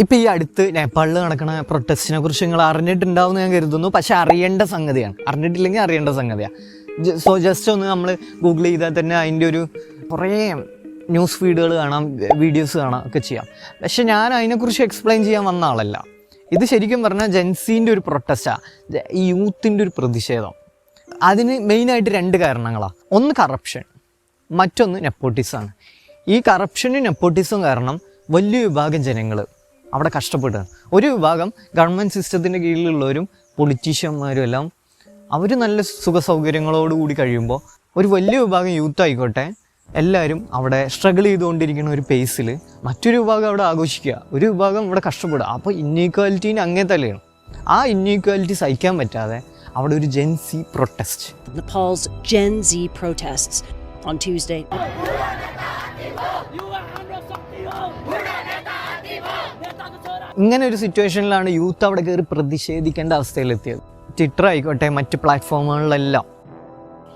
ഇപ്പോൾ ഈ അടുത്ത് നേപ്പാളിൽ നടക്കുന്ന പ്രൊട്ടസ്റ്റിനെ കുറിച്ച് നിങ്ങൾ അറിഞ്ഞിട്ടുണ്ടാവുമെന്ന് ഞാൻ കരുതുന്നു. പക്ഷെ അറിയേണ്ട സംഗതിയാണ്, അറിഞ്ഞിട്ടില്ലെങ്കിൽ അറിയേണ്ട സംഗതിയാണ്. സോ ജസ്റ്റ് ഒന്ന് നമ്മൾ ഗൂഗിൾ ചെയ്താൽ തന്നെ അതിൻ്റെ ഒരു കുറേ ന്യൂസ് ഫീഡുകൾ കാണാം, വീഡിയോസ് കാണാം, ഒക്കെ ചെയ്യാം. പക്ഷെ ഞാൻ അതിനെക്കുറിച്ച് എക്സ്പ്ലെയിൻ ചെയ്യാൻ വന്ന ആളല്ല. ഇത് ശരിക്കും പറഞ്ഞാൽ ജെൻസീൻ്റെ ഒരു പ്രൊട്ടസ്റ്റാണ്, ഈ യൂത്തിൻ്റെ ഒരു പ്രതിഷേധം. അതിന് മെയിനായിട്ട് രണ്ട് കാരണങ്ങളാണ്. ഒന്ന് കറപ്ഷൻ, മറ്റൊന്ന് നെപ്പോട്ടിസമാണ്. ഈ കറപ്ഷനും നെപ്പോട്ടിസവും കാരണം വലിയ വിഭാഗം ജനങ്ങൾ അവിടെ കഷ്ടപ്പെടുകയാണ്. ഒരു വിഭാഗം ഗവൺമെൻറ് സിസ്റ്റത്തിൻ്റെ കീഴിലുള്ളവരും പൊളിറ്റീഷ്യന്മാരും എല്ലാം അവർ നല്ല സുഖ സൗകര്യങ്ങളോടുകൂടി കഴിയുമ്പോൾ ഒരു വലിയ വിഭാഗം യൂത്ത് ആയിക്കോട്ടെ എല്ലാവരും അവിടെ സ്ട്രഗിൾ ചെയ്തുകൊണ്ടിരിക്കുന്ന ഒരു പേസിൽ മറ്റൊരു വിഭാഗം അവിടെ ആഘോഷിക്കുക, ഒരു വിഭാഗം ഇവിടെ കഷ്ടപ്പെടുക. അപ്പോൾ ഇന്നീക്വാലിറ്റീന് അങ്ങേ തലയാണ്. ആ ഇന്നീക്വാലിറ്റി സഹിക്കാൻ പറ്റാതെ അവിടെ ഒരു Gen Z protest. Nepal's Gen Z protests on Tuesday. ഇങ്ങനെ ഒരു സിറ്റുവേഷനിലാണ് യൂത്ത് അവിടെ കയറി പ്രതിഷേധിക്കേണ്ട അവസ്ഥയിലെത്തിയത്. ട്വിറ്റർ ആയിക്കോട്ടെ മറ്റ് പ്ലാറ്റ്ഫോമുകളിലെല്ലാം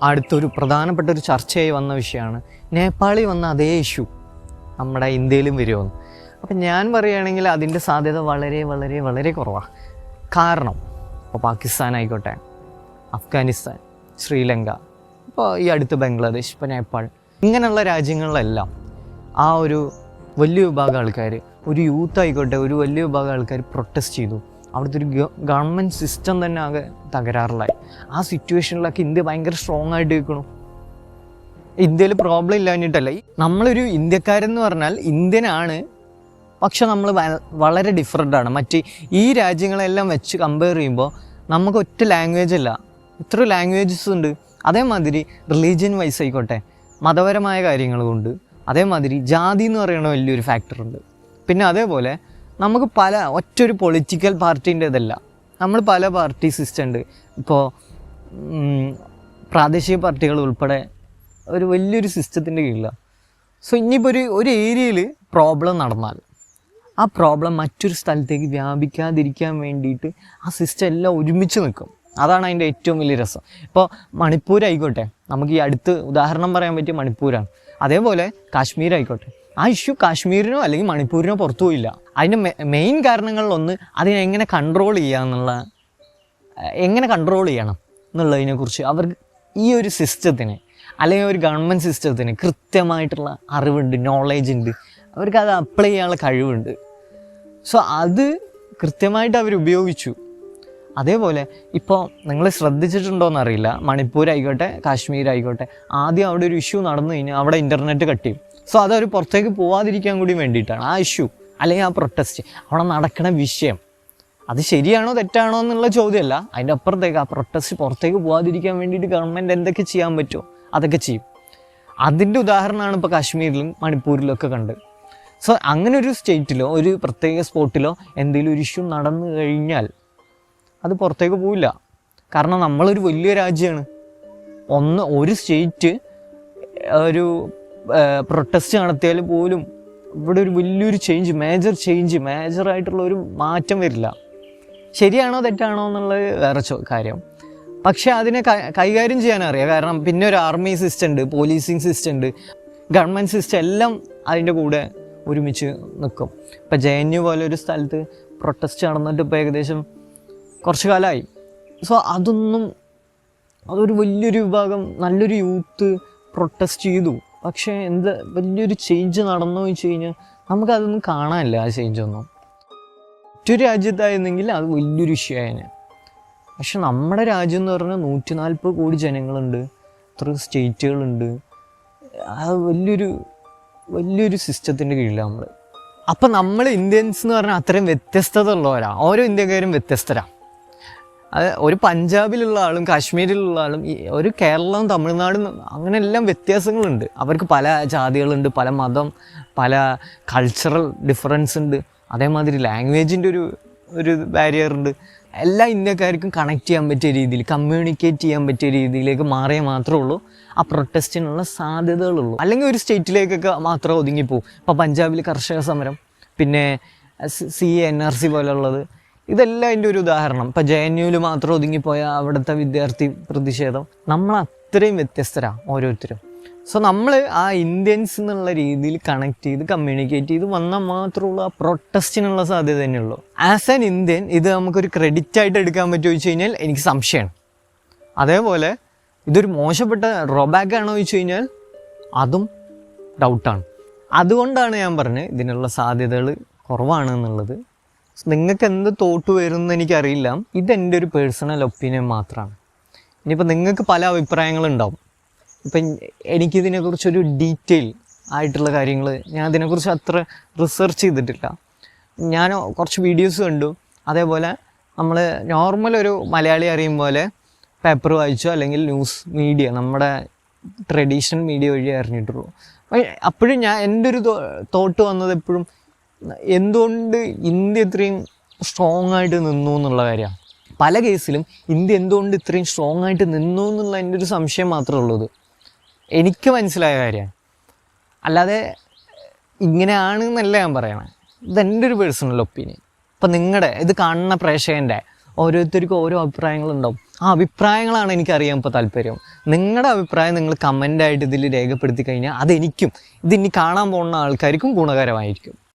അടുത്തൊരു പ്രധാനപ്പെട്ട ഒരു ചർച്ചയായി വന്ന വിഷയമാണ് നേപ്പാളിൽ വന്ന അതേ ഇഷ്യൂ നമ്മുടെ ഇന്ത്യയിലും വരുമെന്ന്. അപ്പം ഞാൻ പറയുകയാണെങ്കിൽ അതിൻ്റെ സാധ്യത വളരെ വളരെ വളരെ കുറവാണ്. കാരണം ഇപ്പോൾ പാകിസ്ഥാൻ ആയിക്കോട്ടെ, അഫ്ഗാനിസ്ഥാൻ, ശ്രീലങ്ക, ഇപ്പോൾ ഈ അടുത്ത് ബംഗ്ലാദേശ്, ഇപ്പോൾ നേപ്പാൾ, ഇങ്ങനെയുള്ള രാജ്യങ്ങളിലെല്ലാം ആ ഒരു വലിയ വിഭാഗം ആൾക്കാർ, ഒരു യൂത്ത് ആയിക്കോട്ടെ ഒരു വലിയ വിഭാഗം ആൾക്കാർ പ്രൊട്ടസ്റ്റ് ചെയ്തു. അവിടുത്തെ ഒരു ഗവൺമെൻറ് സിസ്റ്റം തന്നെ ആകെ തകരാറിലായി. ആ സിറ്റുവേഷനിലൊക്കെ ഇന്ത്യ ഭയങ്കര സ്ട്രോങ് ആയിട്ട് നിൽക്കണം. ഇന്ത്യയിൽ പ്രോബ്ലം ഇല്ലാഞ്ഞിട്ടല്ല, നമ്മളൊരു ഇന്ത്യക്കാരെന്ന് പറഞ്ഞാൽ ഇന്ത്യനാണ്, പക്ഷെ നമ്മൾ വളരെ ഡിഫറെൻ്റാണ്. മറ്റ് ഈ രാജ്യങ്ങളെല്ലാം വെച്ച് കമ്പയർ ചെയ്യുമ്പോൾ നമുക്ക് ഒറ്റ ലാംഗ്വേജ് അല്ല, ഇത്ര ലാംഗ്വേജസ് ഉണ്ട്. അതേമാതിരി റിലീജിയൻ വൈസ് ആയിക്കോട്ടെ, മതപരമായ കാര്യങ്ങൾ കൊണ്ട്, അതേമാതിരി ജാതി എന്ന് പറയുന്ന വലിയൊരു ഫാക്ടറുണ്ട്. പിന്നെ അതേപോലെ നമുക്ക് ഒറ്റൊരു പൊളിറ്റിക്കൽ പാർട്ടീൻ്റെ ഇതല്ല, നമ്മൾ പല പാർട്ടി സിസ്റ്റം ഉണ്ട്. ഇപ്പോൾ പ്രാദേശിക പാർട്ടികൾ ഉൾപ്പെടെ ഒരു വലിയൊരു സിസ്റ്റത്തിൻ്റെ കീഴിലാണ്. സോ ഇനിയിപ്പോൾ ഒരു ഏരിയയിൽ പ്രോബ്ലം നടന്നാൽ ആ പ്രോബ്ലം മറ്റൊരു സ്ഥലത്തേക്ക് വ്യാപിക്കാതിരിക്കാൻ വേണ്ടിയിട്ട് ആ സിസ്റ്റം എല്ലാം ഒരുമിച്ച് നിൽക്കും. അതാണ് അതിൻ്റെ ഏറ്റവും വലിയ രസം. ഇപ്പോൾ മണിപ്പൂരായിക്കോട്ടെ, നമുക്ക് ഈ അടുത്ത് ഉദാഹരണം പറയാൻ പറ്റിയ മണിപ്പൂരാണ്. അതേപോലെ കാശ്മീർ ആയിക്കോട്ടെ, ആ ഇഷ്യൂ കാശ്മീരിനോ അല്ലെങ്കിൽ മണിപ്പൂരിനോ പുറത്തു പോയില്ല. അതിൻ്റെ മെയിൻ കാരണങ്ങളിലൊന്ന് അതിനെങ്ങനെ കൺട്രോൾ എങ്ങനെ കൺട്രോൾ ചെയ്യണം എന്നുള്ളതിനെക്കുറിച്ച് അവർക്ക് ഈ ഒരു സിസ്റ്റത്തിന് അല്ലെങ്കിൽ ഒരു ഗവൺമെൻറ് സിസ്റ്റത്തിന് കൃത്യമായിട്ടുള്ള അറിവുണ്ട്, നോളേജ് ഉണ്ട്, അവർക്ക് അത് അപ്ലൈ ചെയ്യാനുള്ള കഴിവുണ്ട്. സോ അത് കൃത്യമായിട്ട് അവർ ഉപയോഗിച്ചു. അതേപോലെ ഇപ്പോൾ നിങ്ങൾ ശ്രദ്ധിച്ചിട്ടുണ്ടോയെന്നറിയില്ല, മണിപ്പൂരായിക്കോട്ടെ കാശ്മീരായിക്കോട്ടെ, ആദ്യം അവിടെ ഒരു ഇഷ്യൂ നടന്നു കഴിഞ്ഞാൽ അവിടെ ഇൻ്റർനെറ്റ് കട്ട് ചെയ്യും. സോ അതവർ പുറത്തേക്ക് പോവാതിരിക്കാൻ കൂടി വേണ്ടിയിട്ടാണ് ആ ഇഷ്യൂ അല്ലെങ്കിൽ ആ പ്രൊട്ടസ്റ്റ് അവിടെ നടക്കുന്ന വിഷയം. അത് ശരിയാണോ തെറ്റാണോ എന്നുള്ള ചോദ്യമല്ല, അതിൻ്റെ അപ്പുറത്തേക്ക് ആ പ്രൊട്ടസ്റ്റ് പുറത്തേക്ക് പോകാതിരിക്കാൻ വേണ്ടിയിട്ട് ഗവൺമെൻറ് എന്തൊക്കെ ചെയ്യാൻ പറ്റുമോ അതൊക്കെ ചെയ്യും. അതിൻ്റെ ഉദാഹരണമാണ് ഇപ്പോൾ കാശ്മീരിലും മണിപ്പൂരിലും ഒക്കെ കണ്ട്. സോ അങ്ങനെ ഒരു സ്റ്റേറ്റിലോ ഒരു പ്രത്യേക സ്പോട്ടിലോ എന്തെങ്കിലും ഒരു ഇഷ്യൂ നടന്നു കഴിഞ്ഞാൽ അത് പുറത്തേക്ക് പോവില്ല. കാരണം നമ്മളൊരു വലിയ രാജ്യമാണ്. ഒരു സ്റ്റേറ്റ് ഒരു പ്രൊട്ടസ്റ്റ് നടത്തിയാൽ പോലും ഇവിടെ ഒരു വലിയൊരു മേജറായിട്ടുള്ള ഒരു മാറ്റം വരില്ല. ശരിയാണോ തെറ്റാണോ എന്നുള്ളത് വേറെ കാര്യം. പക്ഷേ അതിനെ കൈകാര്യം ചെയ്യാൻ അറിയാം. കാരണം പിന്നെ ഒരു ആർമി സിസ്റ്റം ഉണ്ട്, പോലീസിങ് സിസ്റ്റം ഉണ്ട്, ഗവൺമെൻറ് സിസ്റ്റം എല്ലാം അതിൻ്റെ കൂടെ ഒരുമിച്ച് നിൽക്കും. ഇപ്പോൾ JNU പോലെ ഒരു സ്ഥലത്ത് പ്രൊട്ടസ്റ്റ് നടന്നിട്ട് ഇപ്പോൾ ഏകദേശം കുറച്ച് കാലമായി. സോ അതൊരു വലിയൊരു വിഭാഗം നല്ലൊരു യൂത്ത് പ്രൊട്ടസ്റ്റ് ചെയ്തു. പക്ഷേ വലിയൊരു ചേഞ്ച് നടന്നു വെച്ച് കഴിഞ്ഞാൽ നമുക്കതൊന്നും കാണാനില്ല. ആ ചേഞ്ചൊന്നും മറ്റൊരു രാജ്യത്തായിരുന്നെങ്കിൽ അത് വലിയൊരു ഇഷ്യൂ ആയതിന്. പക്ഷെ നമ്മുടെ രാജ്യം എന്ന് പറഞ്ഞാൽ 140 കോടി ജനങ്ങളുണ്ട്, ഇത്ര സ്റ്റേറ്റുകളുണ്ട്. അത് വലിയൊരു സിസ്റ്റത്തിൻ്റെ കീഴിലാണ് നമ്മൾ. അപ്പം നമ്മൾ ഇന്ത്യൻസ് എന്ന് പറഞ്ഞാൽ അത്രയും വ്യത്യസ്തത ഉള്ളവരാണ്. ഓരോ ഇന്ത്യക്കാരും വ്യത്യസ്തരാണ്. അത് ഒരു പഞ്ചാബിലുള്ള ആളും കാശ്മീരിലുള്ള ആളും ഒരു കേരളവും തമിഴ്നാടും അങ്ങനെ എല്ലാം വ്യത്യാസങ്ങളുണ്ട്. അവർക്ക് പല ജാതികളുണ്ട്, പല മതം, പല കൾച്ചറൽ ഡിഫറൻസ് ഉണ്ട്. അതേമാതിരി ലാംഗ്വേജിൻ്റെ ഒരു ബാരിയർ ഉണ്ട്. എല്ലാ ഇന്ത്യക്കാർക്കും കണക്ട് ചെയ്യാൻ പറ്റിയ രീതിയിൽ, കമ്മ്യൂണിക്കേറ്റ് ചെയ്യാൻ പറ്റിയ രീതിയിലേക്ക് മാറിയാൽ മാത്രമേ ഉള്ളൂ ആ പ്രൊട്ടസ്റ്റിനുള്ള സാധ്യതകളുള്ളൂ. അല്ലെങ്കിൽ ഒരു സ്റ്റേറ്റിലേക്കൊക്കെ മാത്രം ഒതുങ്ങിപ്പോവും. ഇപ്പോൾ പഞ്ചാബിൽ കർഷക സമരം, പിന്നെ NRC പോലുള്ളത്, ഇതെല്ലാം അതിൻ്റെ ഒരു ഉദാഹരണം. ഇപ്പോൾ JNUവിൽ മാത്രം ഒതുങ്ങിപ്പോയ അവിടുത്തെ വിദ്യാർത്ഥി പ്രതിഷേധം. നമ്മൾ അത്രയും വ്യത്യസ്തരാണ് ഓരോരുത്തരും. സോ നമ്മൾ ആ ഇന്ത്യൻസ് എന്നുള്ള രീതിയിൽ കണക്ട് ചെയ്ത് കമ്മ്യൂണിക്കേറ്റ് ചെയ്ത് വന്നാൽ മാത്രമുള്ള ആ പ്രൊട്ടസ്റ്റിനുള്ള സാധ്യത തന്നെയുള്ളൂ. ആസ് ആൻ ഇന്ത്യൻ ഇത് നമുക്കൊരു ക്രെഡിറ്റ് ആയിട്ട് എടുക്കാൻ പറ്റുമോ ചോദിച്ചു കഴിഞ്ഞാൽ എനിക്ക് സംശയമാണ്. അതേപോലെ ഇതൊരു മോശപ്പെട്ട ഡ്രോബാക്ക് ആണോ ചോദിച്ചു കഴിഞ്ഞാൽ അതും ഡൗട്ടാണ്. അതുകൊണ്ടാണ് ഞാൻ പറഞ്ഞത് ഇതിനുള്ള സാധ്യതകൾ കുറവാണ് എന്നുള്ളത്. നിങ്ങൾക്ക് എന്ത് തോട്ട് വരുമെന്ന് എനിക്കറിയില്ല. ഇതെൻ്റെ ഒരു പേഴ്സണൽ ഒപ്പീനിയൻ മാത്രമാണ്. ഇനിയിപ്പോൾ നിങ്ങൾക്ക് പല അഭിപ്രായങ്ങളുണ്ടാവും. ഇപ്പം എനിക്കിതിനെക്കുറിച്ചൊരു ഡീറ്റെയിൽ ആയിട്ടുള്ള കാര്യങ്ങൾ ഞാൻ അതിനെക്കുറിച്ച് അത്ര റിസർച്ച് ചെയ്തിട്ടില്ല. ഞാൻ കുറച്ച് വീഡിയോസ് കണ്ടു. അതേപോലെ നമ്മൾ നോർമൽ ഒരു മലയാളി അറിയും പോലെ പേപ്പർ വായിച്ചോ അല്ലെങ്കിൽ ന്യൂസ് മീഡിയ നമ്മുടെ ട്രഡീഷണൽ മീഡിയ വഴി അറിഞ്ഞിട്ടുള്ളൂ. അപ്പോഴും എൻ്റെ ഒരു തോട്ട് വന്നത് എപ്പോഴും എന്തുകൊണ്ട് ഇന്ത്യ ഇത്രയും സ്ട്രോങ് ആയിട്ട് നിന്നു എന്നുള്ള കാര്യമാണ്. പല കേസിലും ഇന്ത്യ എന്തുകൊണ്ട് ഇത്രയും സ്ട്രോങ് ആയിട്ട് നിന്നു എന്നുള്ള എൻ്റെ ഒരു സംശയം മാത്രമേ ഉള്ളൂ. എനിക്ക് മനസ്സിലായ കാര്യമാണ്, അല്ലാതെ ഇങ്ങനെയാണ് എന്നല്ല ഞാൻ പറയണേ. ഇതെൻ്റെ ഒരു പേഴ്സണൽ ഒപ്പീനിയൻ. ഇപ്പം നിങ്ങളുടെ ഇത് കാണുന്ന പ്രേക്ഷകൻ്റെ ഓരോരുത്തർക്കും ഓരോ അഭിപ്രായങ്ങളുണ്ടാവും. ആ അഭിപ്രായങ്ങളാണ് എനിക്കറിയാൻ ഇപ്പോൾ താല്പര്യം. നിങ്ങളുടെ അഭിപ്രായം നിങ്ങൾ കമൻ്റായിട്ട് ഇതിൽ രേഖപ്പെടുത്തി കഴിഞ്ഞാൽ അതെനിക്കും ഇതിനി കാണാൻ പോകുന്ന ആൾക്കാർക്കും ഗുണകരമായിരിക്കും.